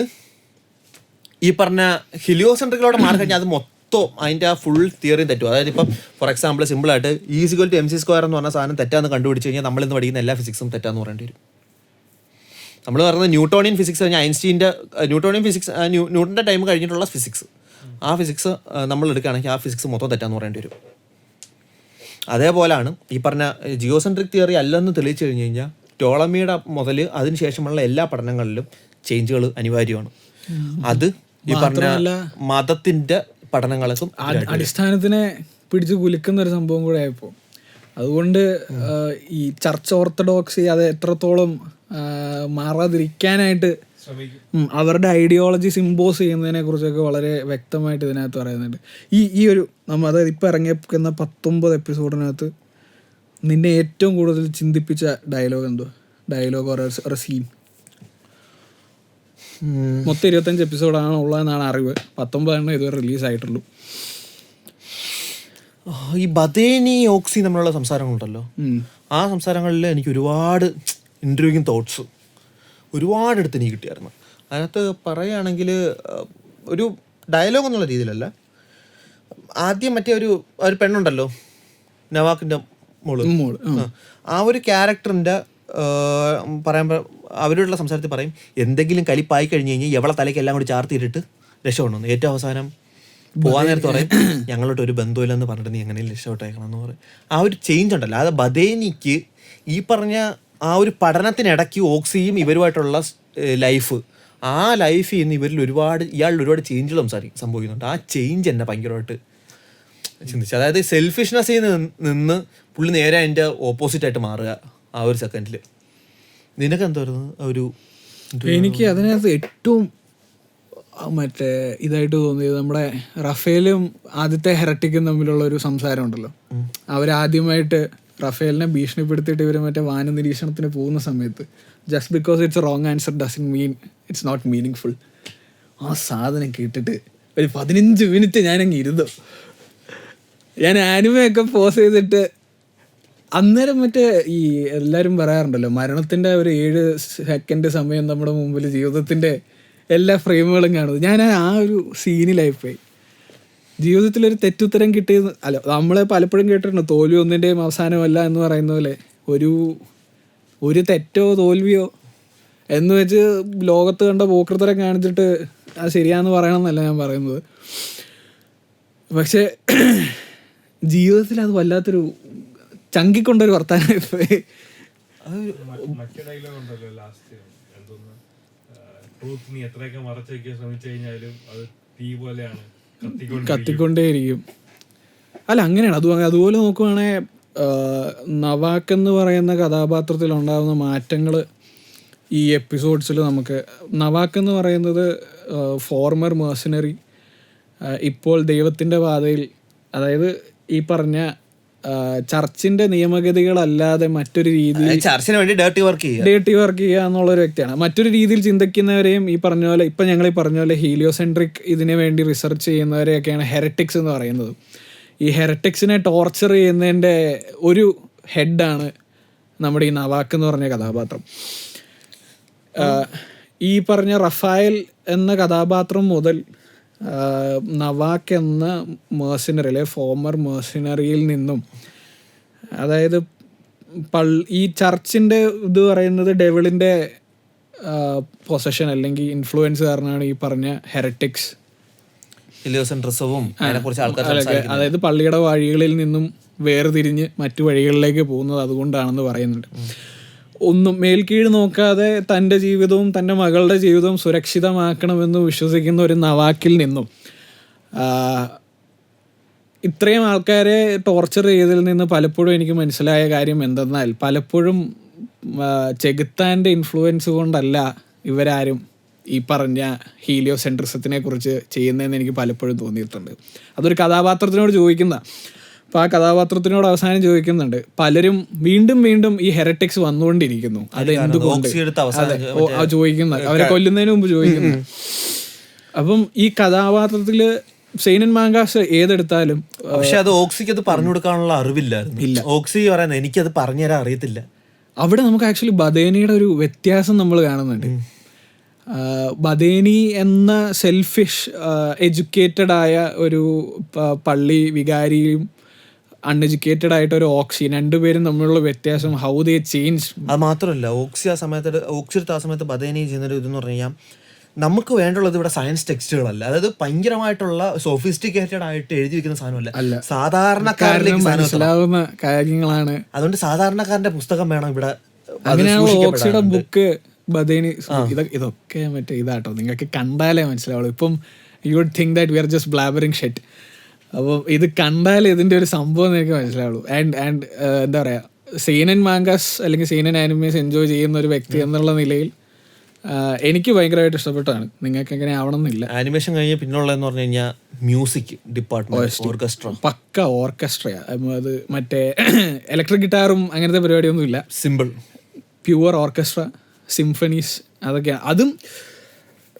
ഈ പറഞ്ഞ ഹീലിയോസെൻട്രിക്കിലൂടെ മാറി കഴിഞ്ഞാൽ അത് മൊത്തം അതിൻ്റെ ആ ഫുൾ തിയറിയും തെറ്റും. അതായത് ഇപ്പം ഫോർ എക്സാമ്പിൾ സിമ്പിളായിട്ട് E=mc² എന്ന് പറഞ്ഞ സാധനം തെറ്റാന്ന് കണ്ടുപിടിച്ച് കഴിഞ്ഞാൽ നമ്മളിന്ന് പഠിക്കുന്ന എല്ലാ ഫിസിക്സും തെറ്റാന്ന് പറയേണ്ടി വരും. നമ്മൾ പറയുന്നത് ന്യൂട്ടോണിയൻ ഫിസിക്സ് കഴിഞ്ഞാൽ ഐൻസ്റ്റീൻ്റെ ന്യൂട്ടൻ്റെ ടൈം കഴിഞ്ഞിട്ടുള്ള ഫിസിക്സ്, ആ ഫിസിക്സ് നമ്മൾ എടുക്കുകയാണെങ്കിൽ ആ ഫിസിക്സ് മൊത്തം തെറ്റാന്ന് പറയേണ്ടി വരും. അതേപോലെയാണ് ഈ പറഞ്ഞ ജിയോസെൻട്രിക് തിയറി അല്ലെന്ന് തെളിയിച്ചു കഴിഞ്ഞ് കഴിഞ്ഞാൽ ടോളമിയുടെ മുതൽ അതിനുശേഷമുള്ള എല്ലാ പഠനങ്ങളിലും ചേഞ്ചുകൾ അനിവാര്യമാണ്. അത് ഈ പറഞ്ഞ മതത്തിൻ്റെ പഠനങ്ങൾക്കും അടിസ്ഥാനത്തിനെ പിടിച്ച് കുലുക്കുന്ന ഒരു സംഭവം കൂടെ ആയപ്പോൾ അതുകൊണ്ട് ഈ ചർച്ച് ഓർത്തഡോക്സി അത് എത്രത്തോളം മാറാതിരിക്കാനായിട്ട് അവരുടെ ഐഡിയോളജീസ് ഇമ്പോസ് ചെയ്യുന്നതിനെ കുറിച്ചൊക്കെ വളരെ വ്യക്തമായിട്ട് ഇതിനകത്ത് പറയുന്നുണ്ട്. ഈ ഒരു അതായത് ഇപ്പം ഇറങ്ങിയിരിക്കുന്ന 19 എപ്പിസോഡിനകത്ത് നിന്നെ ഏറ്റവും കൂടുതൽ ചിന്തിപ്പിച്ച ഡയലോഗ് എന്തോ? ഡയലോഗ് ഒരു സീൻ? മൊത്തം 25 എപ്പിസോഡാണ് ഉള്ളതെന്നാണ് അറിവ്. 19 ഇതുവരെ റിലീസായിട്ടുള്ളൂ. ഈ ബദേനി ഓക്സി തമ്മിലുള്ള സംസാരങ്ങളുണ്ടല്ലോ, ആ സംസാരങ്ങളിൽ എനിക്ക് ഒരുപാട് ഇൻട്രിഗ്യൂയിങ് തോട്ട്സ് ഒരുപാടെടുത്ത് എനിക്ക് കിട്ടിയായിരുന്നു. അതിനകത്ത് പറയുകയാണെങ്കിൽ ഒരു ഡയലോഗ് എന്നുള്ള രീതിയിലല്ല, ആദ്യം മറ്റേ ഒരു പെണ്ണുണ്ടല്ലോ നവാക്കിൻ്റെ മോള്, ആ ഒരു ക്യാരക്ടറിൻ്റെ പറയുമ്പോൾ അവരോടുള്ള സംസാരത്തിൽ പറയും എന്തെങ്കിലും കലിപ്പായി കഴിഞ്ഞ് കഴിഞ്ഞാൽ എവളെ തലയ്ക്ക് എല്ലാം കൂടി ചാർത്തിയിട്ടിട്ട് രക്ഷപ്പെടണമെന്ന്. ഏറ്റവും അവസാനം പോകാൻ നേരത്ത് പറയും ഞങ്ങളോട്ട് ഒരു ബന്ധമില്ലെന്ന് പറഞ്ഞിട്ട് നീ എങ്ങനെയും രക്ഷപ്പെട്ടേക്കണം എന്ന് പറയും. ആ ഒരു ചേഞ്ച് ഉണ്ടല്ലോ, അത് ബദേനിക്ക് ഈ പറഞ്ഞ ആ ഒരു പഠനത്തിനിടയ്ക്ക് ഓക്സിയും ഇവരുമായിട്ടുള്ള ലൈഫ്, ആ ലൈഫിൽ നിന്ന് ഇയാളിൽ ഒരുപാട് ചേഞ്ചുകൾ സംഭവിക്കുന്നുണ്ട്. ആ ചേഞ്ച് എന്നെ ഭയങ്കരമായിട്ട് ചിന്തിച്ചു. അതായത് സെൽഫിഷ്നെസ്സിൽ നിന്ന് പുള്ളി നേരെ അതിൻ്റെ ഓപ്പോസിറ്റായിട്ട് മാറുക ആ ഒരു സെക്കൻഡിൽ. നിനക്ക് എന്തായിരുന്നു ഒരു? എനിക്ക് അതിനകത്ത് ഏറ്റവും ഇതായിട്ട് തോന്നിയത് നമ്മുടെ റഫേലും ആദ്യത്തെ ഹെററ്റിക്കും തമ്മിലുള്ള ഒരു സംസാരം ഉണ്ടല്ലോ. അവരാദ്യമായിട്ട് റഫേലിനെ ഭീഷണിപ്പെടുത്തിയിട്ട് ഇവർ വാന നിരീക്ഷണത്തിന് പോകുന്ന സമയത്ത് just because it's wrong answer doesn't mean it's not meaningful. ആ സാധനം കേട്ടിട്ട് ഒരു 15 മിനിറ്റ് ഞാനങ്ങ് ഇരുന്നു. ഞാൻ ആനിമയൊക്കെ പോസ് ചെയ്തിട്ട് അന്നേരം ഈ എല്ലാവരും പറയാറുണ്ടല്ലോ മരണത്തിൻ്റെ ഒരു 7 സെക്കൻഡ് സമയം നമ്മുടെ മുമ്പിൽ ജീവിതത്തിൻ്റെ എല്ലാ ഫ്രെയിമുകളും കാണുന്നത്. ഞാൻ ആ ഒരു സീനിലായിപ്പോയി. ജീവിതത്തിലൊരു തെറ്റുത്തരം കിട്ടിയെന്ന് നമ്മളെ പലപ്പോഴും കേട്ടിട്ടുണ്ട്, തോൽവി ഒന്നിൻ്റെയും അവസാനമല്ല എന്ന് പറയുന്ന പോലെ ഒരു തെറ്റോ തോൽവിയോ എന്ന് വെച്ച് ലോകത്ത് കണ്ട പോക്കൃത്തരം കാണിച്ചിട്ട് അത് ശരിയാന്ന് പറയണമെന്നല്ല ഞാൻ പറയുന്നത്. പക്ഷെ ജീവിതത്തിൽ അത് വല്ലാത്തൊരു ചങ്കിക്കൊണ്ടൊരു വർത്താനം. മറ്റേ ഡയലോഗ് ഉണ്ടല്ലോ ലാസ്റ്റ്, എന്തോന്ന്, ട്രൂത്ത് നീ എത്രയൊക്കെ മറച്ചു വെക്കാൻ ശ്രമിച്ചു കഴിഞ്ഞാലും അത് തീ പോലെയാണ്, കത്തിക്കൊണ്ടേയിരിക്കും. അല്ല അങ്ങനെയാണ്. അതുപോലെ നോക്കുവാണെങ്കിൽ നവാക്ക് എന്ന് പറയുന്ന കഥാപാത്രത്തിൽ ഉണ്ടാകുന്ന മാറ്റങ്ങൾ ഈ എപ്പിസോഡ്സിൽ നമുക്ക്, നവാക്ക് എന്ന് പറയുന്നത് ഫോർമർ മേഴ്സണറി, ഇപ്പോൾ ദൈവത്തിൻ്റെ പാതയിൽ, അതായത് ഈ പറഞ്ഞ ചർച്ചിന്റെ നിയമഗതികളല്ലാതെ മറ്റൊരു രീതിയിൽ ചർച്ചിന് വേണ്ടി ഡേർട്ടി വർക്ക് ചെയ്യുക എന്നുള്ളൊരു വ്യക്തിയാണ്. മറ്റൊരു രീതിയിൽ ചിന്തിക്കുന്നവരെയും ഈ പറഞ്ഞ പോലെ, ഇപ്പം ഞങ്ങൾ ഈ പറഞ്ഞ പോലെ ഹീലിയോസെൻട്രിക് ഇതിനു വേണ്ടി റിസർച്ച് ചെയ്യുന്നവരെയൊക്കെയാണ് ഹെററ്റിക്സ് എന്ന് പറയുന്നത്. ഈ ഹെററ്റിക്സിനെ ടോർച്ചർ ചെയ്യുന്നതിൻ്റെ ഒരു ഹെഡാണ് നമ്മുടെ ഈ നവാക്ക് എന്ന് പറഞ്ഞ കഥാപാത്രം. ഈ പറഞ്ഞ റഫായൽ എന്ന കഥാപാത്രം മുതൽ നവാക്ക് എന്ന മേഴ്സിനറി അല്ലെ ഫോമർ മേഴ്സിനറിയിൽ നിന്നും, അതായത് ഈ ചർച്ചിൻ്റെ ഇത് പറയുന്നത് ഡെവിളിൻ്റെ പൊസഷൻ അല്ലെങ്കിൽ ഇൻഫ്ലുവൻസ് കാരണമാണ് ഈ പറഞ്ഞ ഹെററ്റിക്സ്, അതായത് പള്ളിയുടെ വഴികളിൽ നിന്നും വേർതിരിഞ്ഞ് മറ്റു വഴികളിലേക്ക് പോകുന്നത് അതുകൊണ്ടാണെന്ന് പറയുന്നുണ്ട്. ഒന്നും മേൽക്കീഴ് നോക്കാതെ തൻ്റെ ജീവിതവും തൻ്റെ മകളുടെ ജീവിതവും സുരക്ഷിതമാക്കണമെന്ന് വിശ്വസിക്കുന്ന ഒരു നവാക്കിൽ നിന്നും ഇത്രയും ആൾക്കാരെ ടോർച്ചർ ചെയ്തതിൽ നിന്ന് പലപ്പോഴും എനിക്ക് മനസ്സിലായ കാര്യം എന്തെന്നാൽ, പലപ്പോഴും ചെകുത്താൻ്റെ ഇൻഫ്ലുവൻസ് കൊണ്ടല്ല ഇവരാരും ഈ പറഞ്ഞ ഹീലിയോസെൻട്രിസത്തിനെ കുറിച്ച് ചെയ്യുന്നതെന്ന് എനിക്ക് പലപ്പോഴും തോന്നിയിട്ടുണ്ട്. അതൊരു കഥാപാത്രത്തിനോട് ചോദിക്കുന്ന, അപ്പോൾ ആ കഥാപാത്രത്തിനോട് അവസാനം ചോദിക്കുന്നുണ്ട്, പലരും വീണ്ടും വീണ്ടും ഈ ഹെററ്റിക്സ് വന്നുകൊണ്ടിരിക്കുന്നു, അത് എന്തുകൊണ്ട് ചോദിക്കുന്ന, അവരെ കൊല്ലുന്നതിന് മുമ്പ് ചോദിക്കുന്നു. അപ്പം ഈ കഥാപാത്രത്തില് സെയിനൻ മാങ്കാസ് ഏതെടുത്താലും, പക്ഷെ അത് ഓക്സിക്ക് അത് പറഞ്ഞു കൊടുക്കാനുള്ള അറിവില്ലായിരുന്നു. ഓക്സി പറയുന്നത് എനിക്കത് പറഞ്ഞുതരാൻ അറിയത്തില്ല. അവിടെ നമുക്ക് ആക്ച്വലി ബദേനിയുടെ ഒരു വ്യത്യാസം നമ്മൾ കാണുന്നുണ്ട്. ബദേനി എന്ന സെൽഫിഷ് എഡ്യൂക്കേറ്റഡ് ആയ ഒരു പള്ളി വികാരിയും അൺഎഡ്യൂക്കേറ്റഡ് ആയിട്ട് ഒരു ഓക്സി, രണ്ടുപേരും തമ്മിലുള്ള വ്യത്യാസം, ഹൗ ദേ ചേഞ്ച്. അത് മാത്രമല്ല, ഓക്സി ആ സമയത്ത് ബദേനി ചെയ്യുന്നൊരു ഇതെന്ന് പറഞ്ഞു കഴിഞ്ഞാൽ, നമുക്ക് വേണ്ടുള്ളത് ഇവിടെ സയൻസ് ടെക്സ്റ്റുകളല്ല, അതായത് ഭയങ്കരമായിട്ടുള്ള സോഫിസ്റ്റിക്കേറ്റഡ് ആയിട്ട് എഴുതി വെക്കുന്ന സാധനമല്ല, സാധാരണക്കാരിലേക്ക് മനസ്സിലാവുന്ന കാര്യങ്ങളാണ്. അതുകൊണ്ട് സാധാരണക്കാരന്റെ പുസ്തകം വേണം ഇവിടെ. അങ്ങനെയാണ് ഓക്സിയുടെ ബുക്ക് ബദേനി. ഇതൊക്കെ മറ്റേ ഇതാട്ടോ, നിങ്ങൾക്ക് കണ്ടാലേ മനസ്സിലാവുള്ളൂ. ഇപ്പം you would think that we are just blabbering shit. അപ്പോൾ ഇത് കണ്ടാൽ ഇതിൻ്റെ ഒരു സംഭവം എനിക്ക് മനസ്സിലാവുള്ളൂ. ആൻഡ് എന്താ പറയുക, സെയിനൻ മാങ്കാസ് അല്ലെങ്കിൽ സെയിനൻ ആനിമേസ് എൻജോയ് ചെയ്യുന്ന ഒരു വ്യക്തി എന്നുള്ള നിലയിൽ എനിക്ക് ഭയങ്കരമായിട്ട് ഇഷ്ടപ്പെട്ടാണ്. നിങ്ങൾക്ക് എങ്ങനെ ആവണം എന്നില്ല. ആനിമേഷൻ കഴിഞ്ഞ് പിന്നുള്ളതെന്ന് പറഞ്ഞു കഴിഞ്ഞാൽ മ്യൂസിക് ഡിപ്പാർട്ട്മെന്റ്, ഓർക്കസ്ട്ര, പക്ക ഓർക്കസ്ട്രയാ. അത് മറ്റേ ഇലക്ട്രിക് ഗിറ്റാറും അങ്ങനത്തെ പരിപാടിയൊന്നും ഇല്ല, സിമ്പിൾ പ്യുവർ ഓർക്കസ്ട്ര, സിംഫണീസ്, അതൊക്കെയാണ്. അതും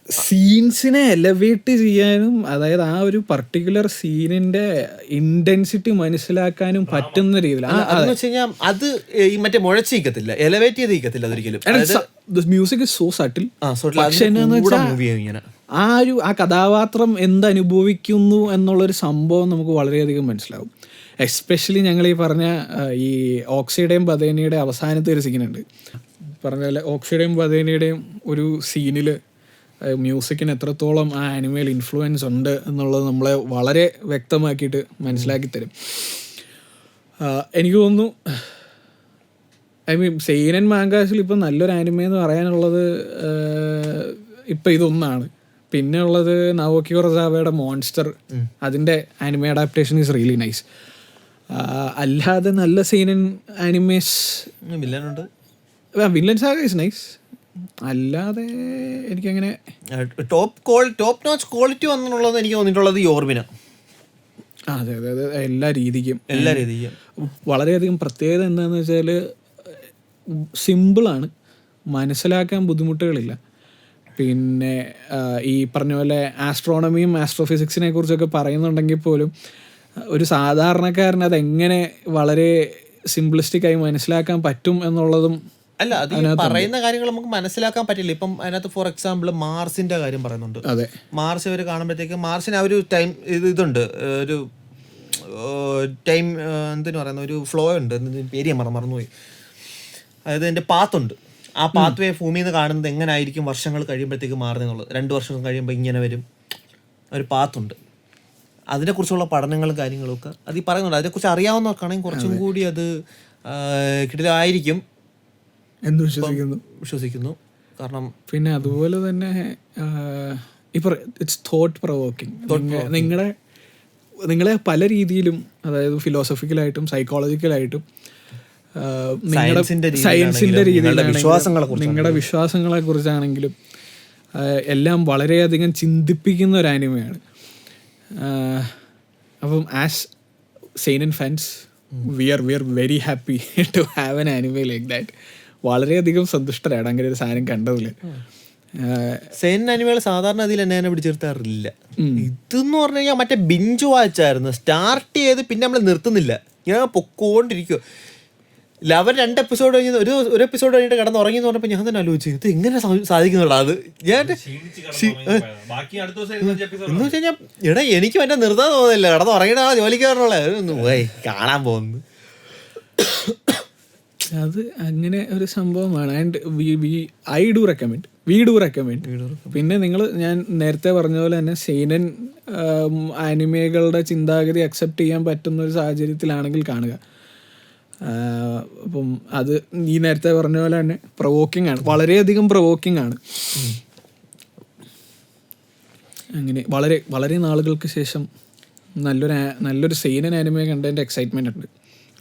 സീൻസിനെ എലവേറ്റ് ചെയ്യാനും, അതായത് ആ ഒരു പർട്ടിക്കുലർ സീനിന്റെ ഇന്റൻസിറ്റി മനസ്സിലാക്കാനും പറ്റുന്ന രീതിയിൽ. അത് ഈ മറ്റേ മുഴച്ചിരിക്കത്തില്ല, എലവേറ്റ് ചെയ്തിരിക്കത്തില്ല ഒരിക്കലും. Music is so subtle. പക്ഷെ എന്നാന്ന് വെച്ചാൽ ആ കഥാപാത്രം എന്തനുഭവിക്കുന്നു എന്നുള്ളൊരു സംഭവം നമുക്ക് വളരെയധികം മനസ്സിലാവും. എസ്പെഷ്യലി ഞങ്ങൾ ഈ പറഞ്ഞ ഈ ഓക്സിയുടെയും ബദേനിയുടെ അവസാനത്തെ ഒരു സീനുണ്ട്. പറഞ്ഞ പോലെ ഓക്സിയുടെയും ബദേനിയുടെയും ഒരു സീനിൽ മ്യൂസിക്കിന് എത്രത്തോളം ആ ആനിമയിൽ ഇൻഫ്ലുവൻസ് ഉണ്ട് എന്നുള്ളത് നമ്മളെ വളരെ വ്യക്തമാക്കിയിട്ട് മനസ്സിലാക്കി തരും. എനിക്ക് തോന്നുന്നു, ഐ മീൻ സെയിനൻ മാങ്കാസിൽ ഇപ്പം നല്ലൊരു ആനിമ എന്ന് പറയാനുള്ളത് ഇപ്പം ഇതൊന്നാണ്. പിന്നെ ഉള്ളത് നവോക്കി ഉറസാവയുടെ മോൺസ്റ്റർ, അതിൻ്റെ anime adaptation is really nice. അല്ലാതെ നല്ല seinen animes villain saga is nice. അല്ലാതെ എനിക്കങ്ങനെ ടോപ്പ് നോച്ച് ക്വാളിറ്റി വന്നുള്ളത് എനിക്ക് തോന്നിയിട്ടുള്ളത് യോർബിന. അതെ അതെ അതെ, എല്ലാ രീതിക്കും വളരെയധികം പ്രത്യേകത എന്താണെന്ന് വെച്ചാൽ സിമ്പിളാണ്, മനസ്സിലാക്കാൻ ബുദ്ധിമുട്ടുകളില്ല. പിന്നെ ഈ പറഞ്ഞ പോലെ ആസ്ട്രോണമിയും ആസ്ട്രോഫിസിക്സിനെ കുറിച്ചൊക്കെ പറയുന്നുണ്ടെങ്കിൽ പോലും ഒരു സാധാരണക്കാരന് അതെങ്ങനെ വളരെ സിംപ്ലിസ്റ്റിക്കായി മനസ്സിലാക്കാൻ പറ്റും എന്നുള്ളതും അല്ല, അത് പറയുന്ന കാര്യങ്ങൾ നമുക്ക് മനസ്സിലാക്കാൻ പറ്റില്ല. ഇപ്പം അതിനകത്ത് ഫോർ എക്സാമ്പിൾ മാർസിന്റെ കാര്യം പറയുന്നുണ്ട്. അതെ, മാർസ് അവർ കാണുമ്പോഴത്തേക്ക് മാർസിന് ആ ഒരു ടൈം ഇതുണ്ട്, ഒരു ടൈം എന്തിനു പറയുന്ന ഒരു ഫ്ലോ ഉണ്ട്, പേര് ഞാൻ മറന്നുപോയി. അതായത് എൻ്റെ പാത്തുണ്ട്. ആ പാത്ത് വേ ഭൂമിയിൽ നിന്ന് കാണുന്നത് എങ്ങനെ ആയിരിക്കും വർഷങ്ങൾ കഴിയുമ്പോഴത്തേക്ക് മാറുന്നുള്ളത്. 2 വർഷം കഴിയുമ്പോൾ ഇങ്ങനെ വരും, ഒരു പാത്തുണ്ട്. അതിനെക്കുറിച്ചുള്ള പഠനങ്ങളും കാര്യങ്ങളും ഒക്കെ അത് ഈ പറയുന്നുണ്ട്. അതിനെക്കുറിച്ച് അറിയാവുന്നവർക്കാണെങ്കിൽ കുറച്ചും കൂടി അത് കിട്ടിലായിരിക്കും എന്ന് വിശ്വസിക്കുന്നു. കാരണം പിന്നെ അതുപോലെ തന്നെ ഇപ്പോൾ ഇറ്റ്സ് തോട്ട് പ്രൊവോക്കിംഗ്. നിങ്ങളെ പല രീതിയിലും, അതായത് ഫിലോസഫിക്കലായിട്ടും സൈക്കോളജിക്കലായിട്ടും സയൻസിന്റെ രീതിയിലാണെങ്കിലും നിങ്ങളുടെ വിശ്വാസങ്ങളെ കുറിച്ചാണെങ്കിലും എല്ലാം വളരെയധികം ചിന്തിപ്പിക്കുന്ന ഒരു ആനിമയാണ്. അപ്പം as seinen fans we are very happy to have an anime like that. വളരെയധികം സന്തുഷ്ടരാണ് അങ്ങനെ ഒരു സാധനം കണ്ടതിൽ. സെയിൻ അനിമകൾ സാധാരണ അതിൽ എന്നെ പിടിച്ചെടുത്താറില്ല. ഇതെന്ന് പറഞ്ഞു കഴിഞ്ഞാൽ മറ്റേ ബിഞ്ച് വാച്ചായിരുന്നു. സ്റ്റാർട്ട് ചെയ്ത് പിന്നെ നമ്മൾ നിർത്തുന്നില്ല, ഞാൻ പൊക്കോണ്ടിരിക്കുവോ. 2 എപ്പിസോഡ് കഴിഞ്ഞ് ഒരു എപ്പിസോഡ് കഴിഞ്ഞിട്ട് കിടന്നുറങ്ങി എന്ന് പറഞ്ഞപ്പോൾ ഞാൻ തന്നെ ആലോചിച്ചു ഇത് എങ്ങനെ സാധിക്കുന്നുള്ള. അത് ഞാൻ എന്ന് വെച്ച് കഴിഞ്ഞാൽ എടാ എനിക്ക് മറ്റേ നിർത്താൻ തോന്നുന്നില്ല, കിടന്നുറങ്ങിയിട്ട് ആ ജോലിക്ക് പറഞ്ഞോളെ കാണാൻ പോകുന്നു. അത് അങ്ങനെ ഒരു സംഭവമാണ്. And we do recommend. പിന്നെ ഞാൻ നേരത്തെ പറഞ്ഞ പോലെ തന്നെ സെയിനൻ ആനിമേകളുടെ ചിന്താഗതി അക്സെപ്റ്റ് ചെയ്യാൻ പറ്റുന്ന ഒരു സാഹചര്യത്തിലാണെങ്കിൽ കാണുക. അപ്പം അത് ഈ നേരത്തെ പറഞ്ഞ പോലെ തന്നെ പ്രൊവോക്കിംഗ് ആണ്, വളരെയധികം പ്രൊവോക്കിംഗ് ആണ്. അങ്ങനെ വളരെ വളരെ നാളുകൾക്ക് ശേഷം നല്ലൊരു സെയിനൻ ആനിമേ കണ്ടതിൻ്റെ എക്സൈറ്റ്മെൻ്റ് ഉണ്ട്.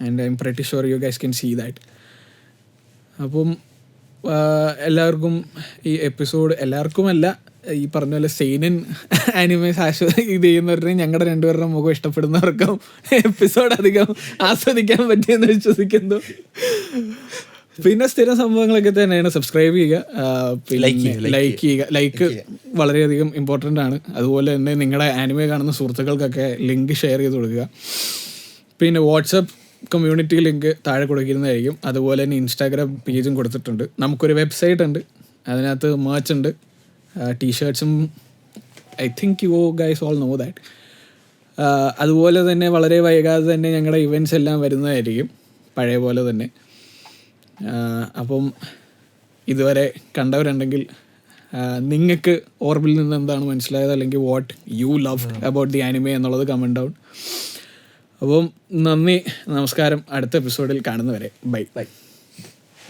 And I am pretty sure you guys can see that. അപ്പം എല്ലാവർക്കും ഈ എപ്പിസോഡ്, എല്ലാവർക്കുമല്ല, ഈ പറഞ്ഞ പോലെ സെയിനൻ ആനിമേസ് ഇത് ചെയ്യുന്നവരുടെയും ഞങ്ങളുടെ 2 പേരുടെ മുഖം ഇഷ്ടപ്പെടുന്നവർക്കും എപ്പിസോഡ് അധികം ആസ്വദിക്കാൻ പറ്റിയെന്ന് വിശ്വസിക്കുന്നു. പിന്നെ സ്ഥിരം സംഭവങ്ങളൊക്കെ തന്നെയാണ്. സബ്സ്ക്രൈബ് ചെയ്യുക, പിന്നെ ലൈക്ക് വളരെയധികം ഇമ്പോർട്ടൻ്റ് ആണ്. അതുപോലെ തന്നെ നിങ്ങളുടെ ആനിമേ കാണുന്ന സുഹൃത്തുക്കൾക്കൊക്കെ ലിങ്ക് ഷെയർ ചെയ്ത് കൊടുക്കുക. പിന്നെ വാട്സപ്പ് കമ്മ്യൂണിറ്റി ലിങ്ക് താഴെ കൊടുക്കുന്നതായിരിക്കും. അതുപോലെ തന്നെ ഇൻസ്റ്റാഗ്രാം പേജും കൊടുത്തിട്ടുണ്ട്. നമുക്കൊരു വെബ്സൈറ്റ് ഉണ്ട്, അതിനകത്ത് മേർച്ച് ഉണ്ട്, ടീഷർട്ട്സും. I think you guys all know that. അതുപോലെ തന്നെ വളരെ വൈകാതെ തന്നെ ഞങ്ങളുടെ ഇവൻറ്റ്സ് എല്ലാം വരുന്നതായിരിക്കും പഴയ പോലെ തന്നെ. അപ്പം ഇതുവരെ കണ്ടവരുണ്ടെങ്കിൽ നിങ്ങൾക്ക് ഓർബിൽ നിന്ന് എന്താണ് മനസ്സിലായത്, അല്ലെങ്കിൽ what you love about the anime എന്നുള്ളത് കമൻറ്റ് ഡൗൺ. അപ്പം നന്ദി, നമസ്കാരം. അടുത്ത എപ്പിസോഡിൽ കാണുന്നവരെ ബൈ.